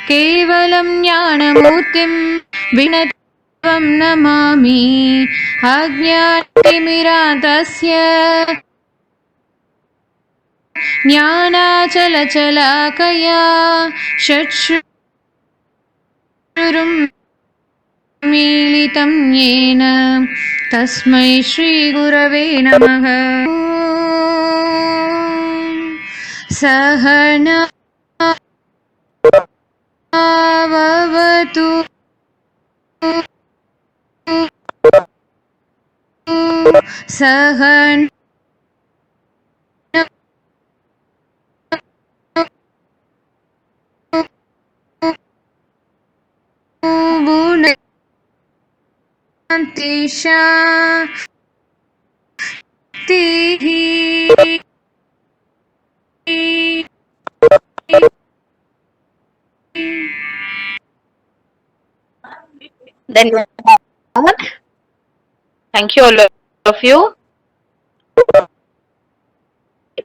केवलं ज्ञानमूर्तिं विनतं नमामि अज्ञानतिमिरान्धस्य ज्ञानाचलचलाकया चक्षुरुं मीलितं येन तस्मै श्रीगुरवे नमः। सहना भवतु सहना भुनक्ति शान्तिः। Then thank you all of you.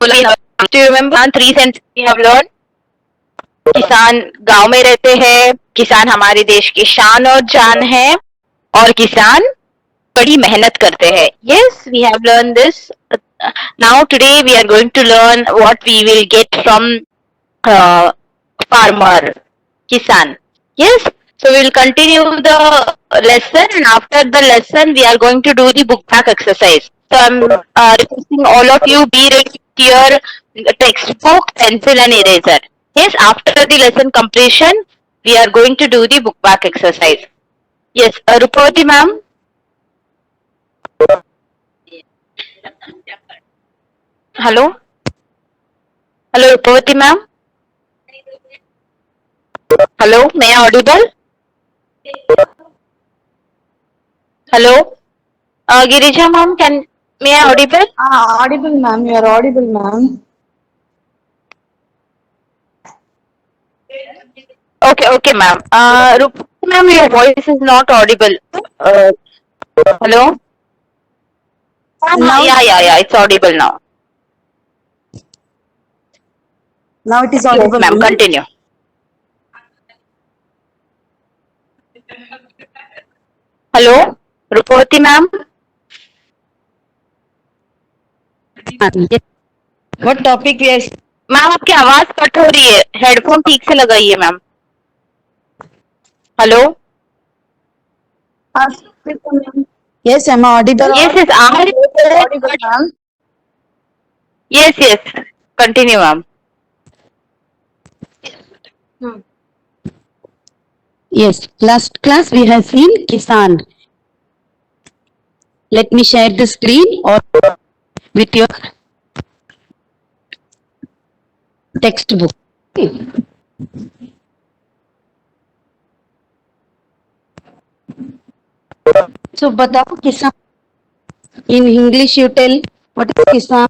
Do you remember 3 sentences we have learned? किसान गांव में रहते हैं, किसान हमारे देश की शान और जान है, और किसान बड़ी मेहनत करते हैं. Yes, we have learned this. Now today we are going to learn what we will get from farmer, kisan. Yes, so we will continue the lesson, and after the lesson we are going to do the book back exercise. So I'm requesting all of you be ready with your textbook, pencil and eraser. Yes, after the lesson completion we are going to do the book back exercise. Yes, Rupavati ma'am. Hello? Hello, Rupavati ma'am? Hello, may I audible? Hello? Girija ma'am, may I audible? Audible ma'am, you are audible ma'am. Okay ma'am. Rupavati ma'am, your voice is not audible. Hello? Now, Yeah, it's audible now. now it is Yes audible ma'am, continue. Hello, Rupavati ma'am? What topic we are? Ma'am आपकी आवाज cut हो रही है, headphone ठीक से लगाइए ma'am. Hello? Yes, am I audible? Yes, Audible ma'am. Yes, continue ma'am. Yes, last class we have seen Kisan. Let me share the screen or with your textbook. So बताओ किसान. In English you tell what is Kisan.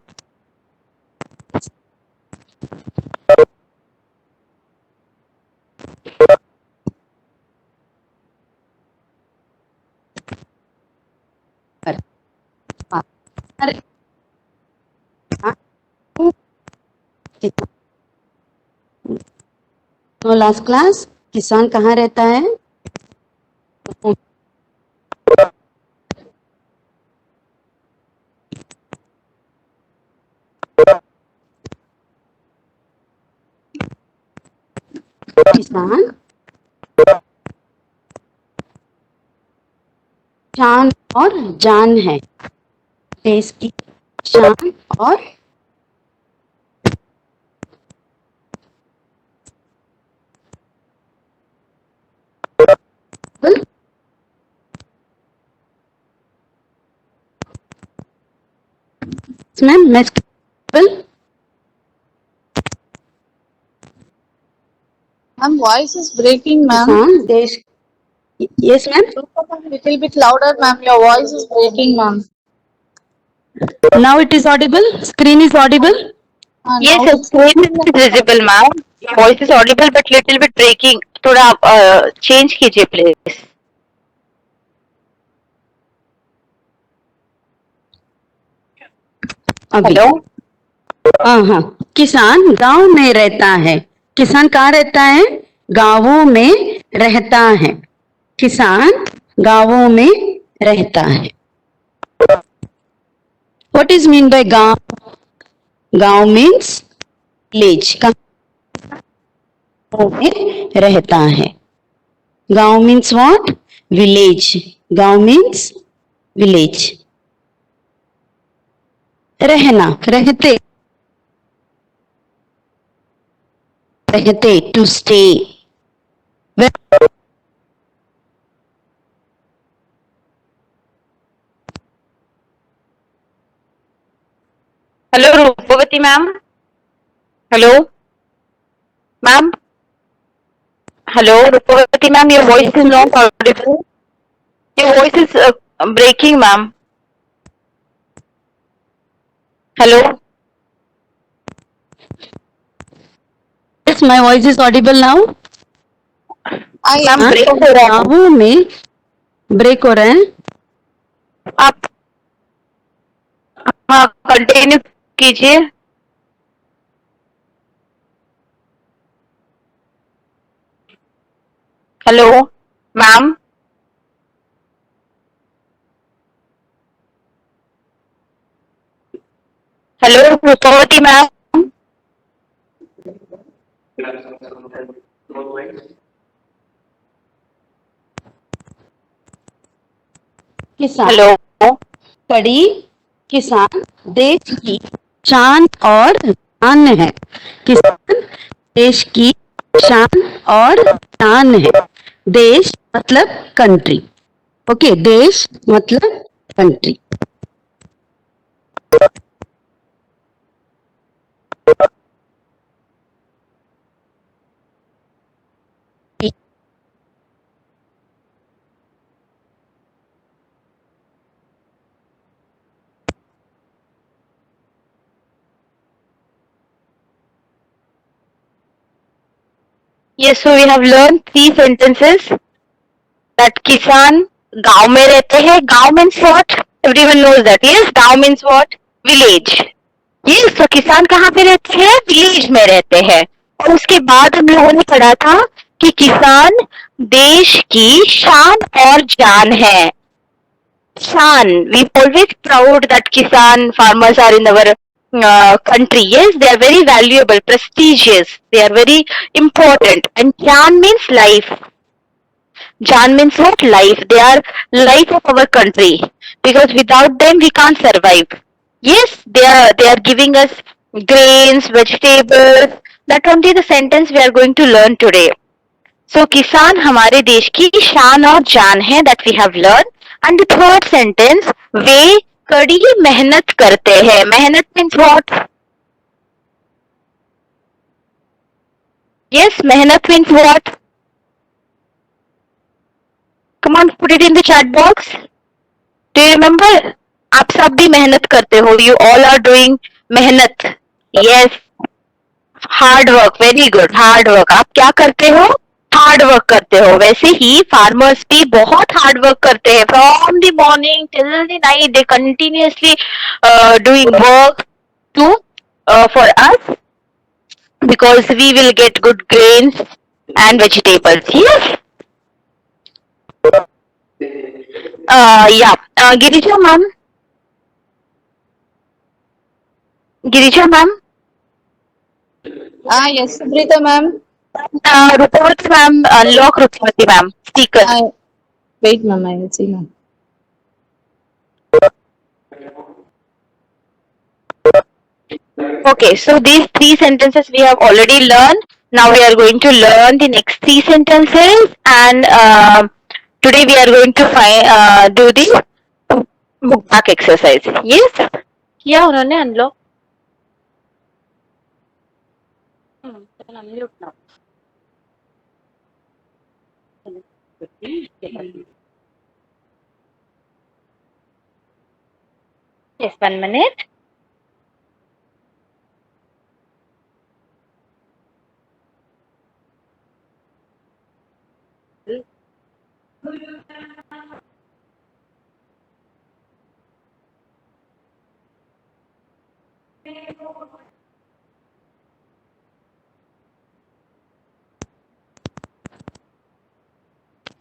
तो last class किसान कहाँ रहता है? किसान शान और जान है, देश की शान और ma'am next Ma'am, voice is breaking ma'am. किसान देश. Yes ma'am. Little bit louder ma'am, your voice is breaking ma'am. Now it is audible. Screen is audible. Yes, now screen is visible ma'am. Voice is audible but little bit breaking. थोड़ा change कीजिए please. Hello. हाँ, किसान गांव में रहता है. किसान कहाँ रहता है? गांवों में रहता है। किसान गांवों में रहता है। What is mean by गांव? गांव means village. गांव में रहता है। गांव means what? Village. गांव means village. रहना, रहते, रहते, to stay. Hello, Rupavati ma'am. Hello, ma'am. Hello, Rupavati ma'am. Your voice is not audible. Your voice is breaking, ma'am. Hello. Yes, my voice is audible now. Ma'am break हो रहा है। गांवों में break हो रहा है। आप हाँ कंटिन्यू कीजिए। Hello ma'am. Hello Roopvati ma'am. किसान, हेलो कड़ी, किसान देश की शान और शान है। किसान देश की शान और शान है। देश मतलब कंट्री। ओके, देश मतलब country. Yes, so we have learn 3 sentences that किसान गांव में रहते हैं। गांव means what? Everyone knows that. Yes, गांव मीन्स व्हाट? विलेज। यस, तो किसान कहाँ पे रहते हैं? विलेज में रहते हैं। और उसके बाद हम लोगों ने पढ़ा था कि किसान देश की शान और जान है। शान, we always proud that kisan farmers are in our country. Yes, they are very valuable, prestigious, they are very important. And jaan means life. Jaan means what? Life. They are life of our country, because without them we can't survive. Yes, they are giving us grains, vegetables. That only the sentence we are going to learn today. So किसान हमारे देश की शान और जान है, that we have learned. And the third sentence, वे कड़ी मेहनत करते हैं। मेहनत means what? Yes, मेहनत means what? Come on, put it in the chat box. Do you remember? आप सब भी मेहनत करते हो। You all are doing मेहनत. Yes, hard work. Very good, hard work. आप क्या करते हो? हार्ड वर्क करते हो। वैसे ही फार्मर्स भी बहुत हार्ड वर्क करते हैं। From the morning till the night they continuously doing work to for us, because we will get good grains and vegetables. Yes. Yeah. Girija ma'am. Girija ma'am. Yes, Subrita ma'am. Rupavati ma'am. Unlock Rupavati ma'am. Speaker. Wait, ma'am, I will see, ma'am. Okay, so these 3 sentences we have already learned. Now we are going to learn the next 3 sentences, and today we are going to do the book back exercise. Yes? किया उन्होंने unlock? Yes, 1 minute.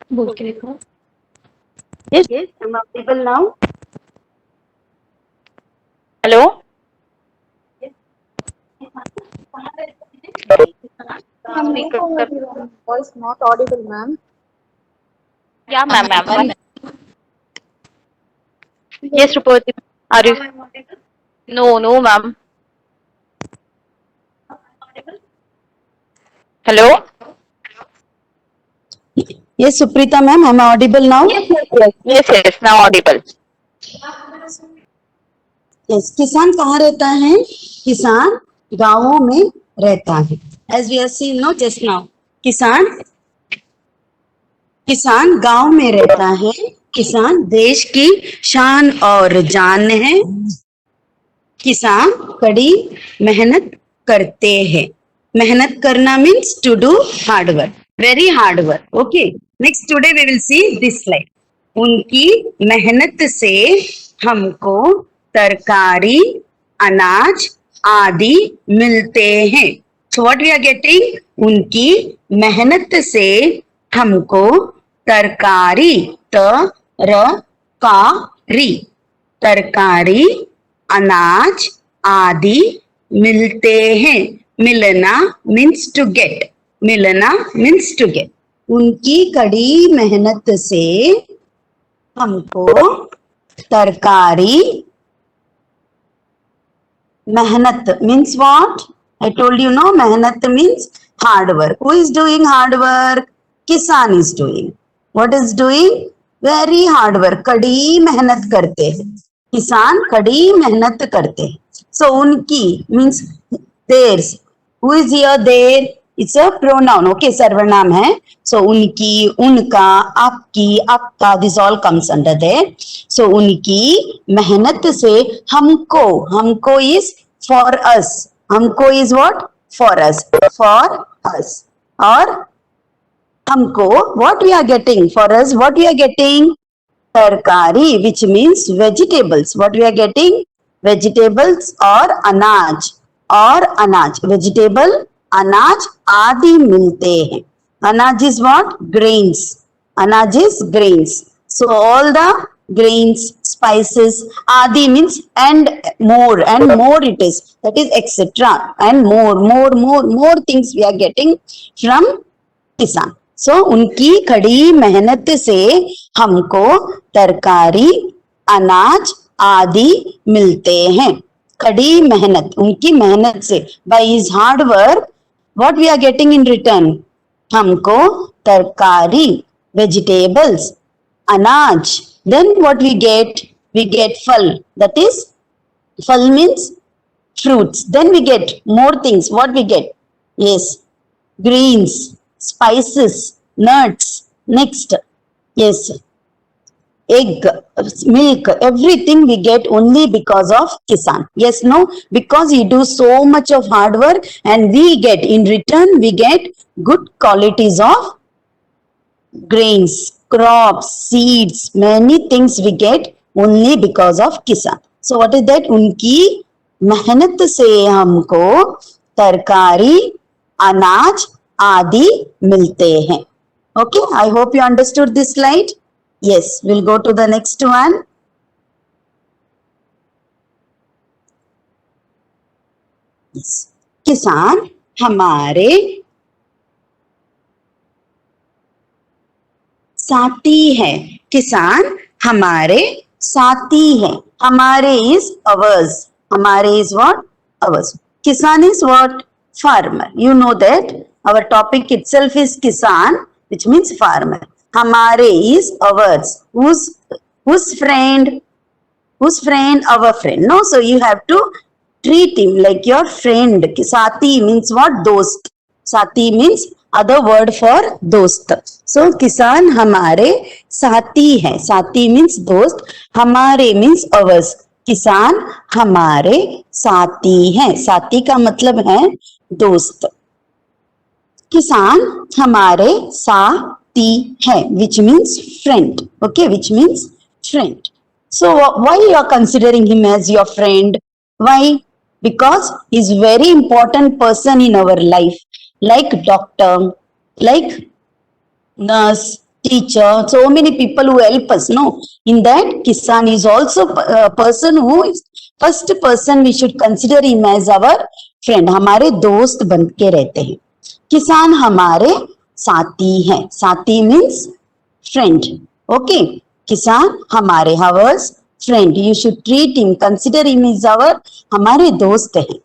Yes, am I audible now? Hello? Ma'am, move Speaker. forward, your voice not audible, ma'am. Yeah, ma'am. Yes, Rupati. Are you? No, ma'am. Hello? Yes, Suprita ma'am, am I audible now? Yes. Now audible. Yes, किसान कहाँ रहता है? किसान गांवों में रहता है. As we have seen no just now, किसान गांव में रहता है. किसान देश की शान और जान है. किसान कड़ी मेहनत करते हैं. मेहनत करना means to do hard work, very hard work. Okay, next today we will see this slide. उनकी मेहनत से हमको तरकारी, अनाज आदि मिलते हैं. So what we are getting? उनकी मेहनत से हमको तरकारी, तरकारी, अनाज आदि मिलते हैं. मिलना मीन्स टू गेट. मिलना मीन्स टू गेट. उनकी कड़ी मेहनत से हमको तरकारी, मेहनत means what? I told you no, मेहनत means hard work. Who is doing hard work? किसान is doing. What is doing? Very hard work. कड़ी मेहनत करते हैं. किसान कड़ी मेहनत करते हैं. So उनकी means theirs. Who is here? There. It's a pronoun. Okay, सर्वनाम है. So उनकी, उनका, आपकी, आपका, this all comes under there. So उनकी मेहनत से हमको, हमको is for us. हमको is what? For us. For us. और हमको what we are getting? For us what we are getting? तरकारी, which means vegetables. What we are getting? Vegetables or अनाज. और अनाज, vegetable, अनाज आदि मिलते हैं. अनाज is what? Grains. अनाज is grains. So all the grains, spices, adi means and more it is. That is etc. And more things we are getting from किसान. So उनकी कड़ी मेहनत से हमको तरकारी, अनाज आदि मिलते हैं. कड़ी मेहनत, उनकी मेहनत से, by his hard work, what we are getting in return? हमको तरकारी, vegetables, अनाज. Then what we get? We get फल. That is, फल means fruits. Then we get more things. What we get? Yes, greens, spices, nuts. Next, yes, egg, milk, everything we get only because of kisan. Yes, no, because he do so much of hard work and we get in return, we get good qualities of grains, crops, seeds, many things we get only because of kisan. So what is that? उनकी मेहनत से हमको तरकारी, अनाज आदि मिलते हैं. Okay, I hope you understood this slide. Yes, we'll go to the next one. Yes, किसान हमारे साथी है. किसान हमारे साथी है. हमारे is ours. हमारे is what? Ours. किसान is what? Farmer. You know that our topic itself is kisan, which means farmer. हमारे is ours. Whose friend? Whose friend? Our friend. No, so you have to treat him like your friend. साथी means what? दोस्त. साथी means other word for दोस्त. So किसान हमारे साथी है. साथी means दोस्त. हमारे means ours. किसान हमारे साथी हैं. साथी का मतलब है दोस्त. किसान हमारे साथी है, which means friend. Okay, which means friend. So why you are considering him as your friend? Why? Because he is very important person in our life, like doctor, like nurse, teacher, so many people who help us. No, in that Kisan is also a person who is first person we should consider him as our friend. हमारे दोस्त बन के रहते हैं. किसान हमारे साथी हैं. साथी means friend. Okay, किसान हमारे ours friend. You should treat him, consider him as our हमारे दोस्त हैं.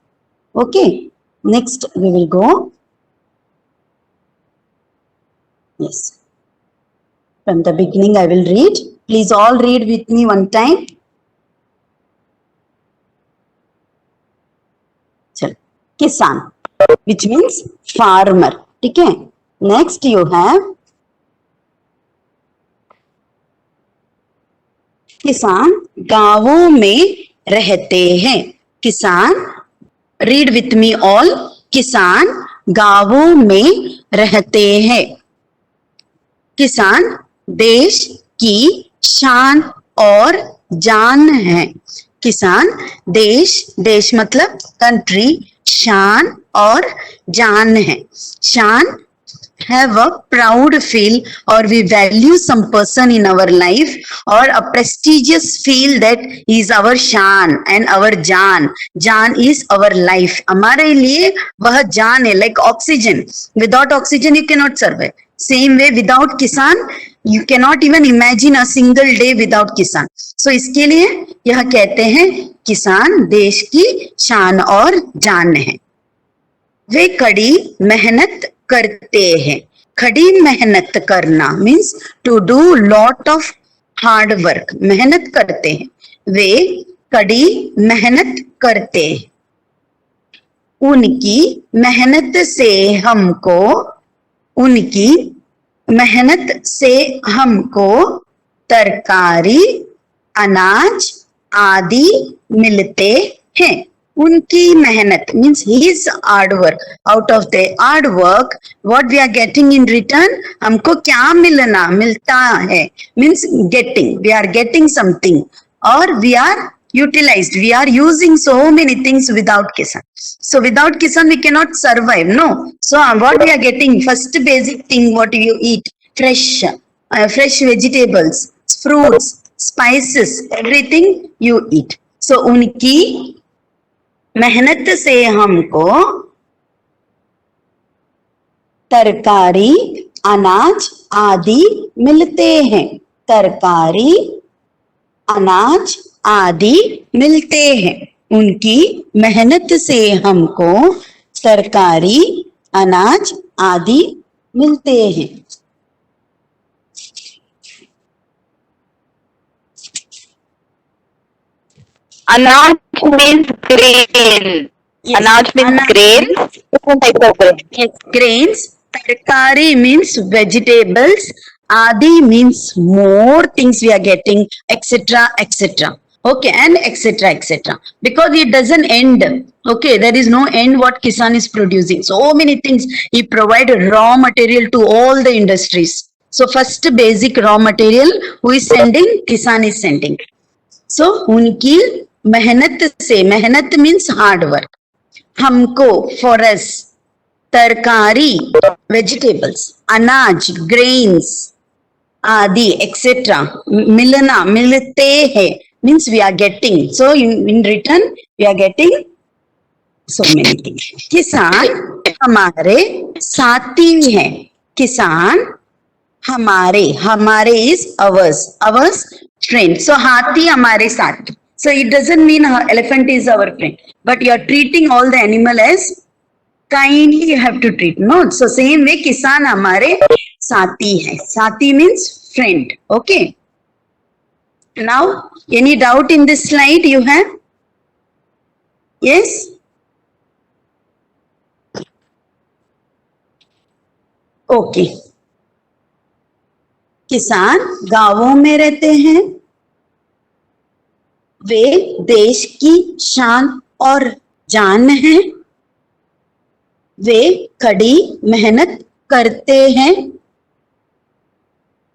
Okay, next we will go. Yes. From the beginning I will read. Please all read with me one time. चल, किसान, which means farmer. ठीक है. Next you have किसान गांवों में रहते हैं. किसान, read with me all. किसान गांवों में रहते हैं. किसान देश की शान और जान है. किसान देश मतलब कंट्री, शान और जान है. शान have a proud feel or we value some person in our life or a prestigious feel that he is our shan and our jaan. Jaan is our life. हमारे लिए वह जान है, like oxygen. Without oxygen you cannot survive. Same way without किसान you cannot even imagine a single day without किसान. So इसके लिए यह कहते हैं किसान देश की शान और जान है. वे कड़ी मेहनत करते हैं. खड़ी मेहनत करना means to do lot of hard work. मेहनत करते हैं. वे कड़ी मेहनत करते हैं. उनकी मेहनत से हमको तरकारी, अनाज आदि मिलते हैं. उनकी मेहनत means his hard work. Out of the hard work what we are getting in return, हमको क्या मिलता है means getting. We are getting something or we are utilized. We are using so many things without kisan. So without kisan we cannot survive. No. So what we are getting, first basic thing what you eat, fresh vegetables, fruits, spices, everything you eat. So उनकी मेहनत से हमको तरकारी, अनाज आदि मिलते हैं. तरकारी, अनाज आदि मिलते हैं. उनकी मेहनत से हमको तरकारी, अनाज आदि मिलते हैं. Anaj means grain. Yes. Anaj means grain. Different types of grain. Yes, grains. Tarkari means vegetables. Adi means more things we are getting, etc., etc. Okay, and etc., etc. Because it doesn't end. Okay, there is no end what Kisan is producing. So many things. He provides raw material to all the industries. So first basic raw material who is sending? Kisan is sending. So उनकी मेहनत से, मेहनत means hard work. हमको for us तरकारी vegetables, अनाज grains आदि etc. मिलना, मिलते हैं means we are getting. So in return we are getting so many things. किसान हमारे साथी हैं. किसान हमारे is ours friend. So हाथी हमारे साथ. So it doesn't mean elephant is our friend, but you are treating all the animal as kindly. You have to treat. No, so same way किसान हमारे साथी है. साथी means friend. Okay. Now any doubt in this slide you have? Yes. Okay. किसान गांवों में रहते हैं. वे देश की शान और जान है. वे कड़ी मेहनत करते हैं.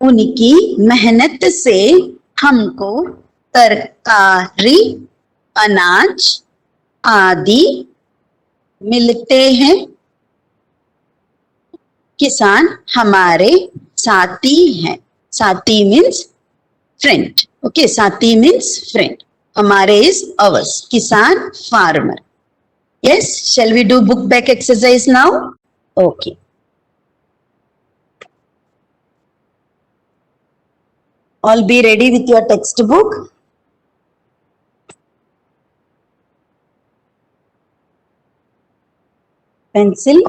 उनकी मेहनत से हमको तरकारी, अनाज आदि मिलते हैं. किसान हमारे साथी हैं. साथी means friend. Okay, साथी means friend. हमारे is ours. किसान farmer. Yes, shall we do book back exercise now? Okay. All be ready with your textbook. Pencil.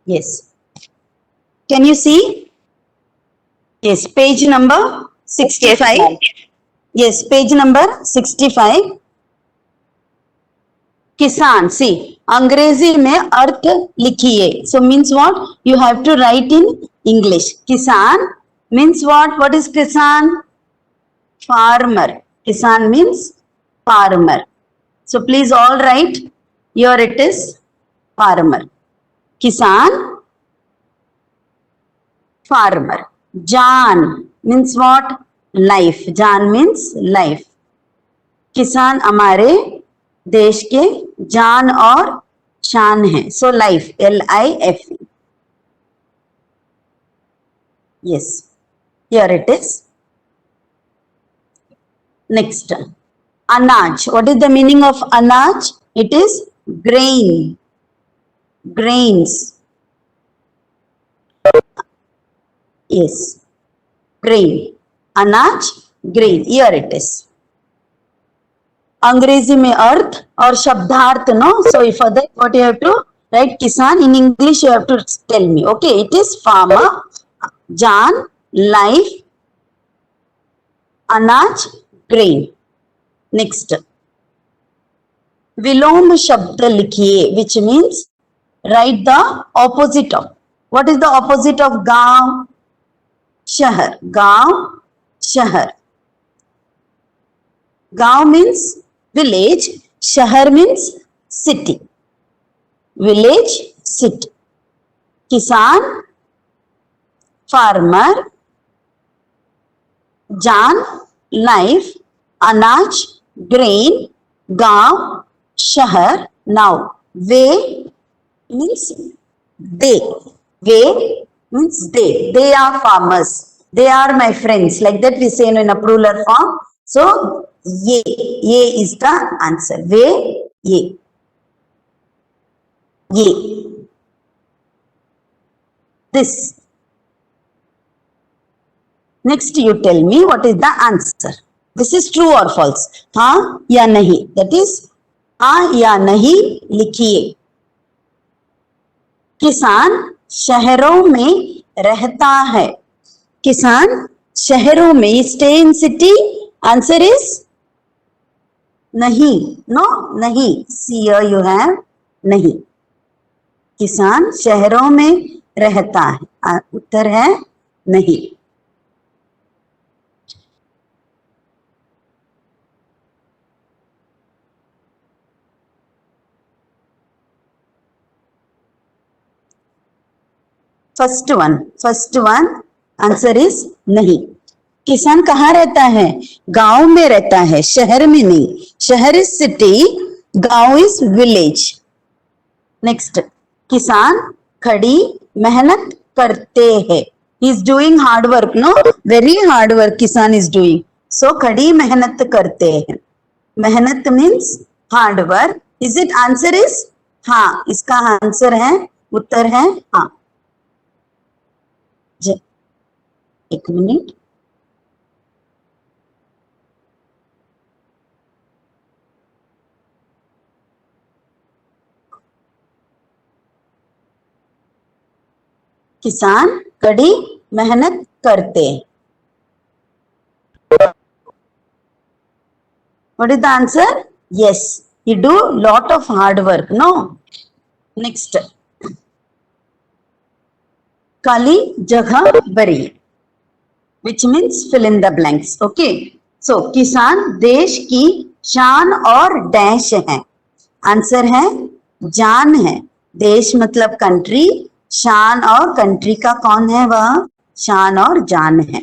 Yes. Can you see? Yes, page number 65. ma'am. Yes, page number 65. किसान, see, अंग्रेजी में अर्थ लिखिए. So means what? You have to write in English. किसान means what? What is किसान? Farmer. किसान means farmer. So please all write. Here it is farmer. किसान farmer. जान means what? Life. जान means life. किसान हमारे देश के जान और शान है. So life, L-I-F-E. Yes, here it is. Next, अनाज. What is the meaning of अनाज? It is grain. Grains. Yes, grain. अनाज, grain. Here it is. अंग्रेजी में अर्थ और शब्दार्थ. No, so for that what you have to write? किसान. In English you have to tell me. Okay, it is farmer, जान, life, अनाज, grain. Next, विलोम शब्द लिखिए, which means write the opposite of. What is the opposite of गांव? शहर. गांव, शहर. गांव means village, शहर means city. Village, city. किसान, farmer, जान, life, अनाज, grain, गांव, शहर. Now, way means they. Way means they. They are farmers. They are my friends. Like that we say in a plural form. So, ये is the answer. वे, ये. This. Next you tell me what is the answer. This is true or false. हाँ या नहीं. That is हाँ या नहीं लिखिए. किसान शहरों में रहता है. किसान शहरों में. Stay in city. Answer is नहीं. No, नहीं. See here you have नहीं. किसान शहरों में रहता है. उत्तर है नहीं. First one answer is नहीं. किसान कहाँ रहता है? गांव में रहता है, शहर में नहीं. शहर इज सिटी, गांव इज विलेज. नेक्स्ट, किसान खड़ी मेहनत करते हैं. He is doing hard work. No, very hard work किसान इज डूइंग. सो खड़ी मेहनत करते हैं. मेहनत means hard work. Is it? Answer is हाँ. इसका आंसर है, उत्तर है हाँ. एक मिनट. किसान कड़ी मेहनत करते हैं. What is the answer? Yes, he do lot of hard work. No. Next, खाली जगह भरी, which means fill in the blanks. Okay. So किसान देश की शान और डैश है. आंसर है जान है। देश मतलब कंट्री, शान और कंट्री का कौन है? वह शान और जान है।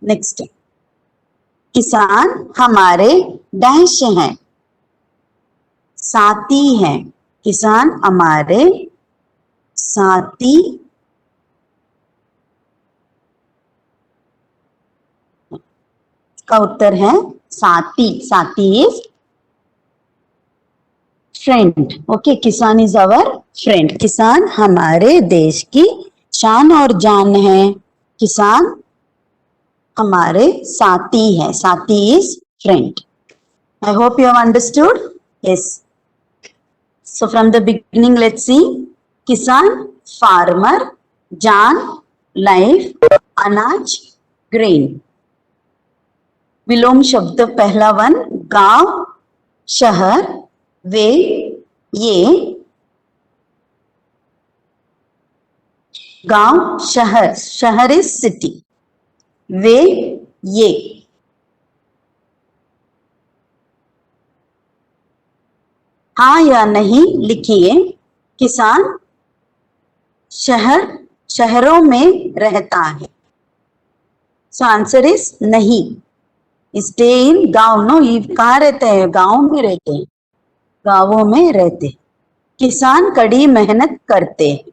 नेक्स्ट, किसान हमारे डैश हैं, साथी हैं। किसान हमारे साथी का उत्तर है साथी। साथी इज फ्रेंड। ओके, किसान इज अवर फ्रेंड। किसान हमारे देश की शान और जान है। किसान हमारे साथी है। साथी is friend. I hope you have understood. Yes. So from the beginning, let's see. किसान, farmer, जान, life, अनाज, grain. विलोम शब्द पहला वन, गांव, शहर, वे, ये। गांव, शहर, शहर इज सिटी, वे, ये। हाँ या नहीं लिखिए। किसान शहरों में रहता है। सो आंसर इज नहीं। स्टे इन गांव। नो, ये कहाँ रहते हैं? गांव में रहते हैं, गांवों में रहते हैं। किसान कड़ी मेहनत करते हैं।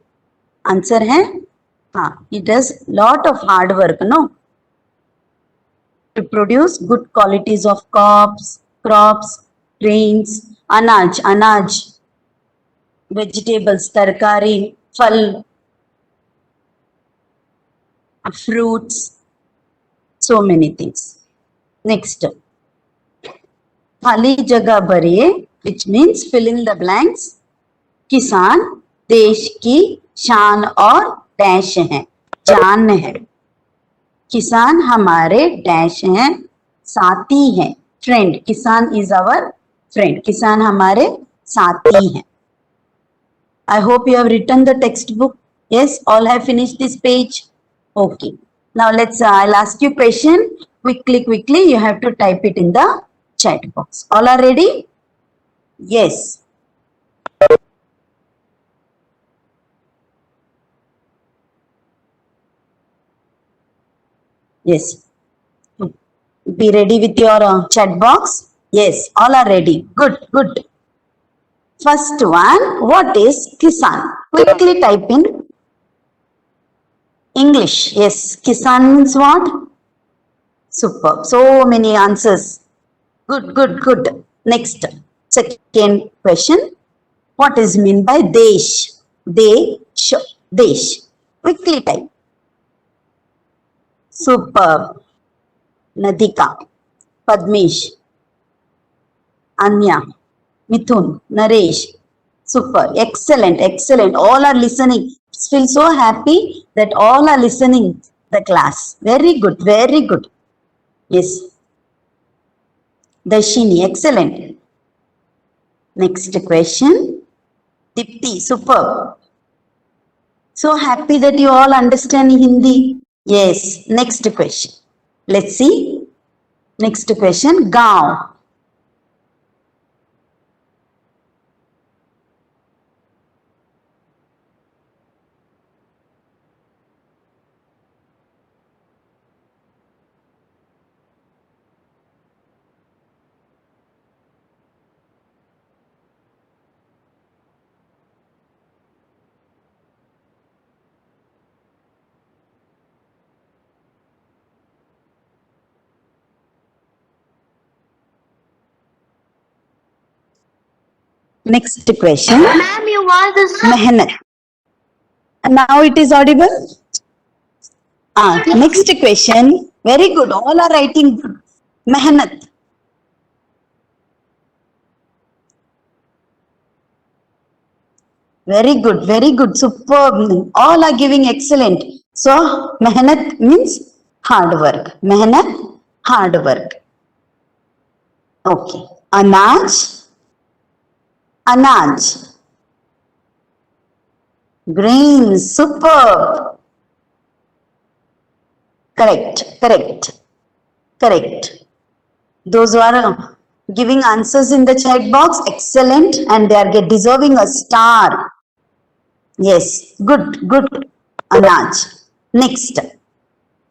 आंसर है हाँ, he does lot of hard work, no, to produce good qualities of crops, grains, अनाज, vegetables, तरकारी, फल, fruits, so many things. Next, खाली जगह भरिए, which means fill in the blanks. किसान देश की शान और डैश है, जान है। किसान हमारे डैश हैं, साथी हैं, फ्रेंड। किसान इज अवर फ्रेंड। किसान हमारे साथी हैं। I hope you have written the textbook. Yes, all have finished this page. Okay. Now let's, I'll ask you question. Quickly, you have to type it in the chat box. All are ready? Yes. Yes. Be ready with your chat box. Yes, all are ready. Good. First one, what is kisan? Quickly type in English. Yes, kisan means what? Superb. So many answers. Good. Next, second question. What is mean by desh? Desh. Quickly type. Superb. Nadika, Padmish, Anya, Mithun, Naresh. Super. Excellent. All are listening. Feel so happy that all are listening the class. Very good. Yes. Dashini, excellent. Next question. Dipti, superb. So happy that you all understand Hindi. Yes. Next question. Let's see. Next question. Gaon. Next question. Ma'am, you want this? Mehnat. Now it is audible. Next question. Very good. All are writing good. Mehnat. Very good. Superb. All are giving excellent. So mehnat means hard work. Mehnat, hard work. Okay. Anaj. Grain. Superb. Correct. Those are giving answers in the chat box. Excellent. And they are deserving a star. Yes, good, good, Anaj. Next.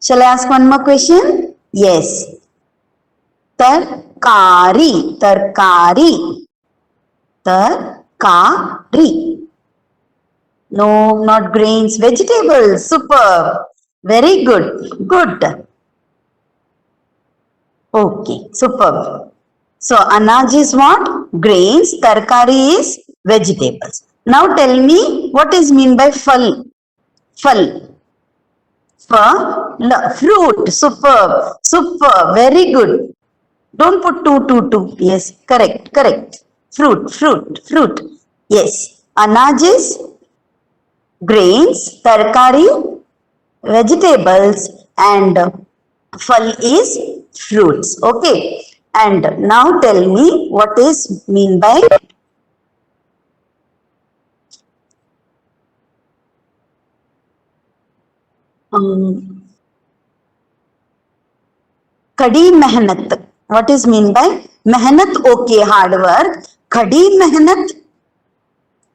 Shall I ask one more question? Yes. Tarkari, tarkari, tarkari. No, not grains, vegetables. Superb. Very good. Good. Okay, superb. So, anaj is what? Grains. Tarkari is vegetables. Now tell me what is mean by phal. Phal. Fruit. Superb. Superb. Very good. Don't put two. Yes, correct, correct. Fruit. Yes. Anaj is grains, tarkari, vegetables, and phal is fruits. Okay. And now tell me what is mean by kadi mehnat. What is mean by mehnat? Okay, hard work. Kadi mehnat,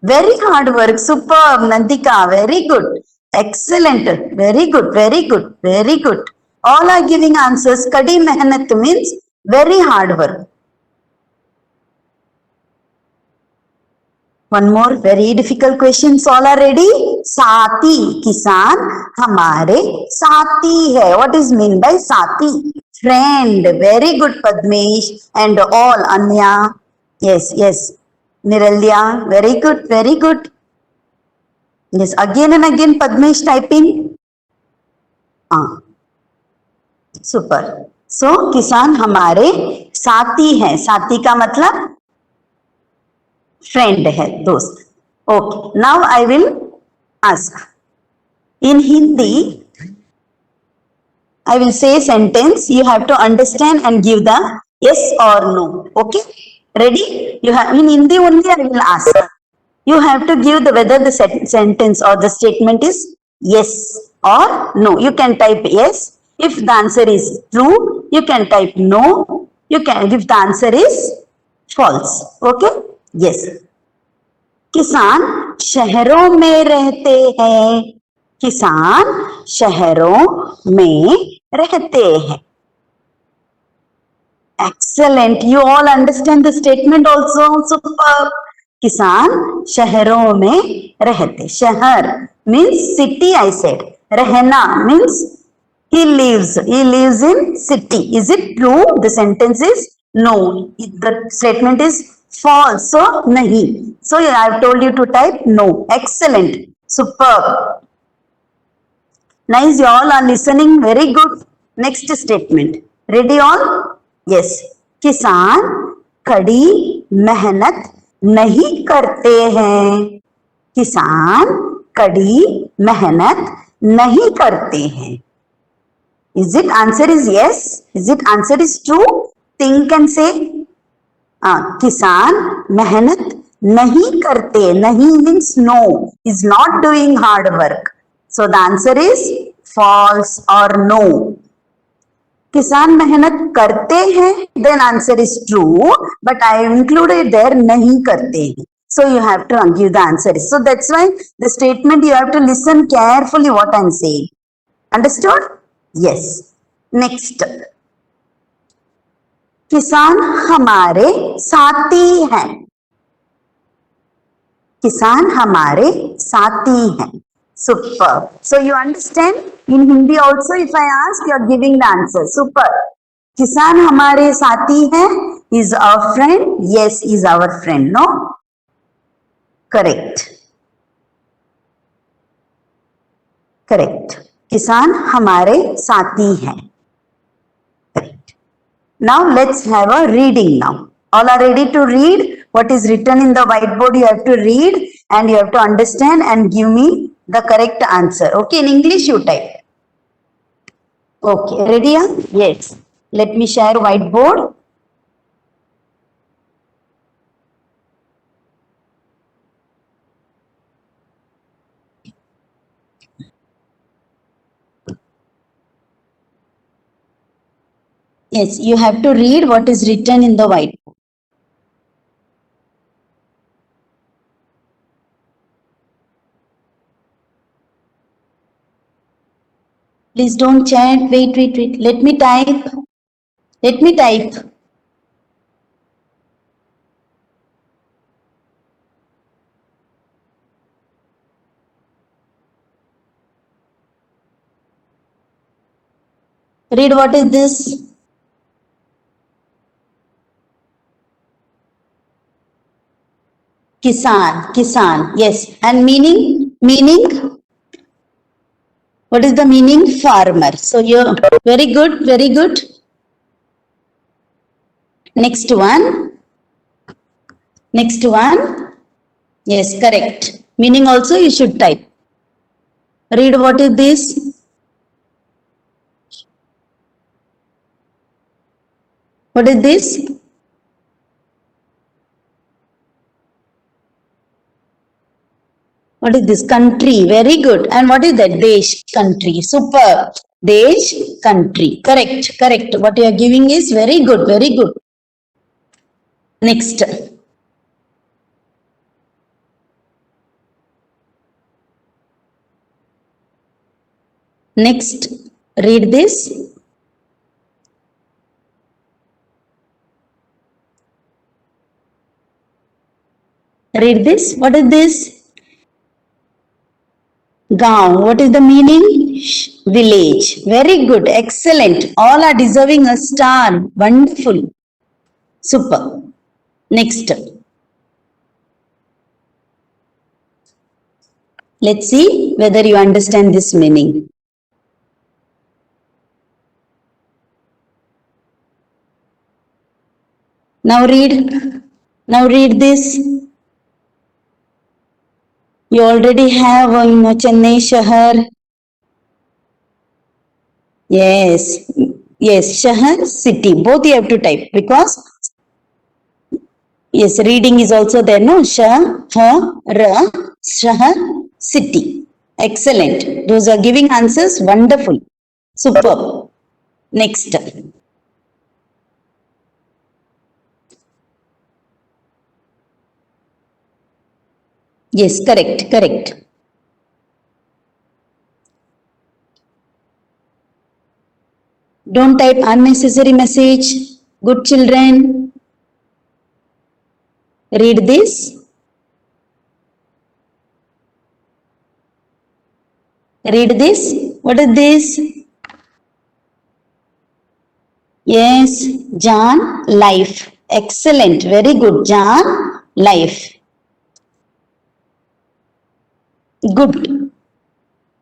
very hard work. Superb, Nandika. Very good. Excellent. Very good. Very good. Very good. All are giving answers. Kadi mehnat means very hard work. One more very difficult questions. All are ready? Sati. Kisan hamare sati hai. What is mean by sati? Friend. Very good, Padmesh. And all, Anya. Yes. Niralya. Very good. Very good. Yes, again and again Padmesh typing. Super. So, किसान हमारे साथी हैं. साथी का मतलब friend है, दोस्त. Okay. Now I will ask. In Hindi, I will say sentence. You have to understand and give the yes or no. Okay. Ready? You have in Hindi only. I will ask. You have to give the whether the sentence or the statement is yes or no. You can type yes. If the answer is true, you can type no. You can if the answer is false. Okay? Yes. किसान शहरों में रहते हैं. किसान शहरों में रहते हैं. Excellent. You all understand the statement also. Superb. किसान शहरों में रहते. शहर means city, I said. रहना means he lives in city. Is it true? The sentence is no. The statement is false. So nahi. So I have told you to type no. Excellent. Superb. Nice. You all are listening. Very good. Next statement. Ready all? Yes. किसान कड़ी मेहनत नहीं करते हैं. किसान कड़ी मेहनत नहीं करते हैं. Is it answer is yes? Is it answer is true? Think and say. किसान मेहनत नहीं करते. नहीं means no. Is not doing hard work. So the answer is false or no. किसान मेहनत करते हैं. Then answer is true. But I included there नहीं करते हैं. So you have to give the answer. So that's why the statement you have to listen carefully what I'm saying. Understood? Yes. Next. किसान हमारे साथी हैं. किसान हमारे साथी हैं. Superb. So you understand? In Hindi also if I ask, you are giving the answer. Superb. किसान हमारे साथी हैं. Is our friend? Yes, is our friend. No? Correct. Correct. किसान हमारे साथी हैं. Correct. Now let's have a reading now. All are ready to read? What is written in the whiteboard you have to read and you have to understand and give me the correct answer. Okay, in English you type. Okay, ready? Yes. Let me share whiteboard. Yes, you have to read what is written in the whiteboard. Please don't chat. Wait. Let me type. Read what is this? Kisan. Yes. And meaning? What is the meaning? Farmer. So you're very good. Next one. Yes, correct. Meaning also you should type. Read what is this? What is this? What is this? Country. Very good. And what is that? Desh, country. Super. Desh, country. Correct. What you are giving is very good. Next. Read this. What is this? Gaon. What is the meaning? Village. Very good. Excellent. All are deserving a star. Wonderful. Super. Next. Let's see whether you understand this meaning. Now read this. You already have Chennai Shahar. Yes, Shahar, city. Both you have to type because yes, reading is also there. No, Shahar, city. Excellent. Those are giving answers. Wonderful. Superb. Next. Yes, correct. Don't type unnecessary message. Good children. Read this. What is this? Yes, Jan, life. Excellent. Very good. Jan, life. Good.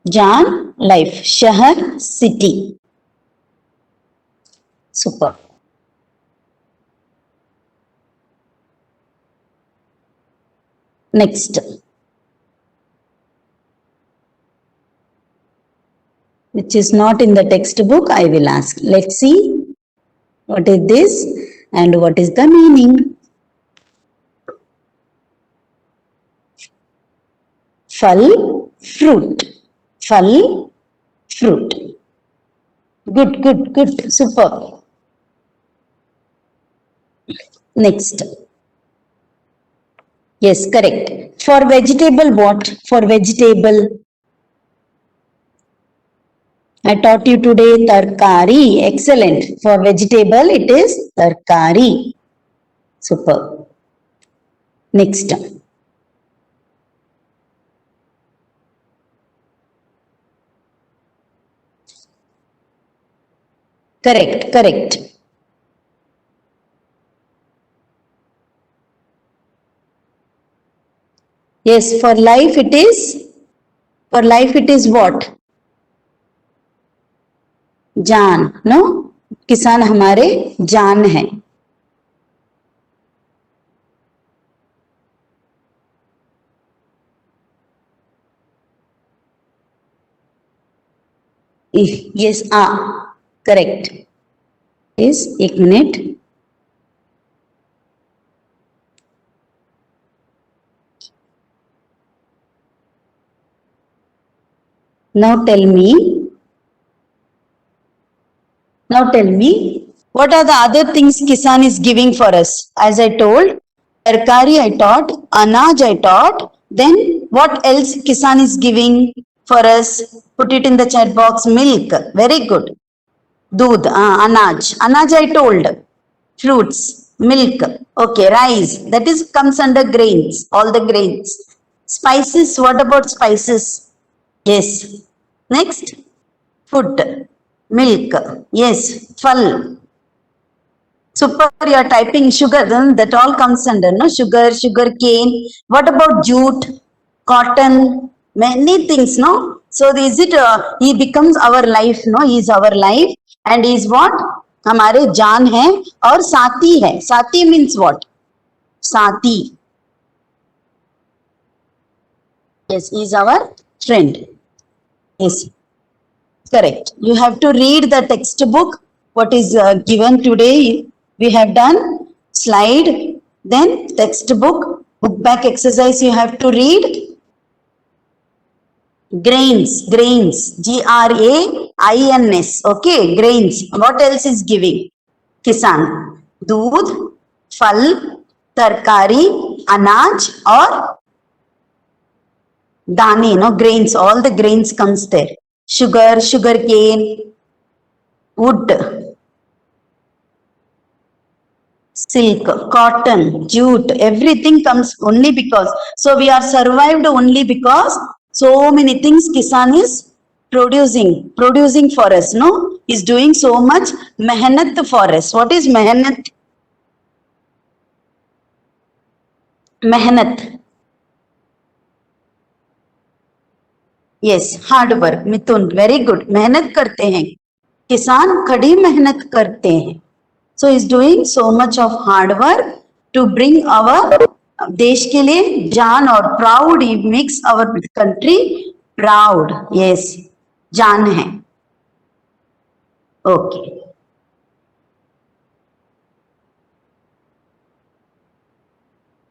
Jan, life. Shahar, city. Super. Next. Which is not in the textbook, I will ask. Let's see. What is this and what is the meaning? Fal, fruit. Good. Super. Next. Yes, correct. For vegetable, what? For vegetable. I taught you today tarkari. Excellent. For vegetable, it is tarkari. Super. Next. Correct. Yes, for life it is what? जान. No, किसान हमारे जान है. Yes, correct. Yes, एक minute. Now tell me, what are the other things Kisan is giving for us? As I told, Tarkari I taught, Anaj I taught, then what else Kisan is giving? for us? Put it in the chat box. Milk. Very good. Doodh. Anaj. Anaj I told. Fruits. Milk. Okay. Rice. That is comes under grains. All the grains. Spices. What about spices? Yes. Next. Food. Milk. Yes. Phal. Super, you are typing sugar, then that all comes under, no? Sugar, sugar cane. What about jute, cotton, many things, no? So is it, he becomes our life, no? He is our life and he is what? हमारे जान है और साथी है. साथी means what? साथी. Yes, he is our friend. Yes, correct. You have to read the textbook. What is given today? We have done slide, then textbook, book back exercise you have to read. Grains, grains, Grains, okay, grains. What else is giving? Kisan, दूध, फल, तरकारी, अनाज और दाने, no, grains, all the grains comes there. Sugar, sugar cane, wood, silk, cotton, jute, everything comes only because, so we are survived only because so many things Kisan is producing for us, no? Is doing so much mehnat for us. What is mehnat? Mehnat. Yes, hard work. Mithun, very good. मेहनत करते हैं. किसान कड़ी मेहनत करते हैं. So is doing so much of hard work to bring our देश के लिए जान और proud. He makes our country proud. Yes, जान है. Okay.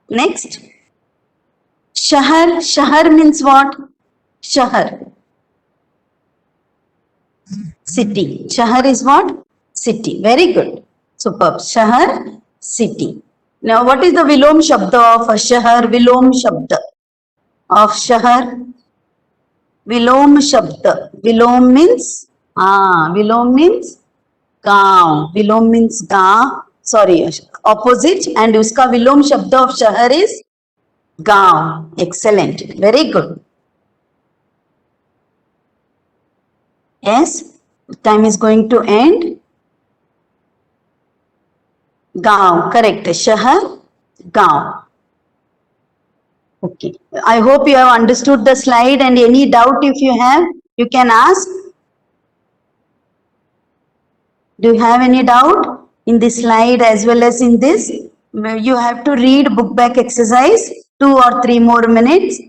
Next, शहर. शहर means what? शहर. City. Shahar is what? City. Very good. Superb. Shahar, city. Now, what is the Vilom Shabda of a Shahar? Vilom Shabda of Shahar. Vilom Shabda. Vilom means? Vilom means? Gaon. Vilom means Gaon. Sorry, opposite. And uska Vilom Shabda of Shahar is Gaon. Excellent. Very good. Yes, time is going to end. Gaon, correct. Shahar, Gaon. Okay. I hope you have understood the slide and any doubt if you have, you can ask. Do you have any doubt in this slide as well as in this? You have to read book back exercise 2 or 3 more minutes.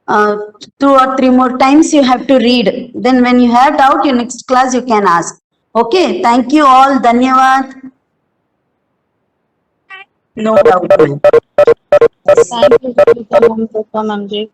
2 or 3 more times you have to read. Then when you have doubt, in next class you can ask. Okay, thank you all. Dhanyavad. No doubt. Thank you, Ma'am.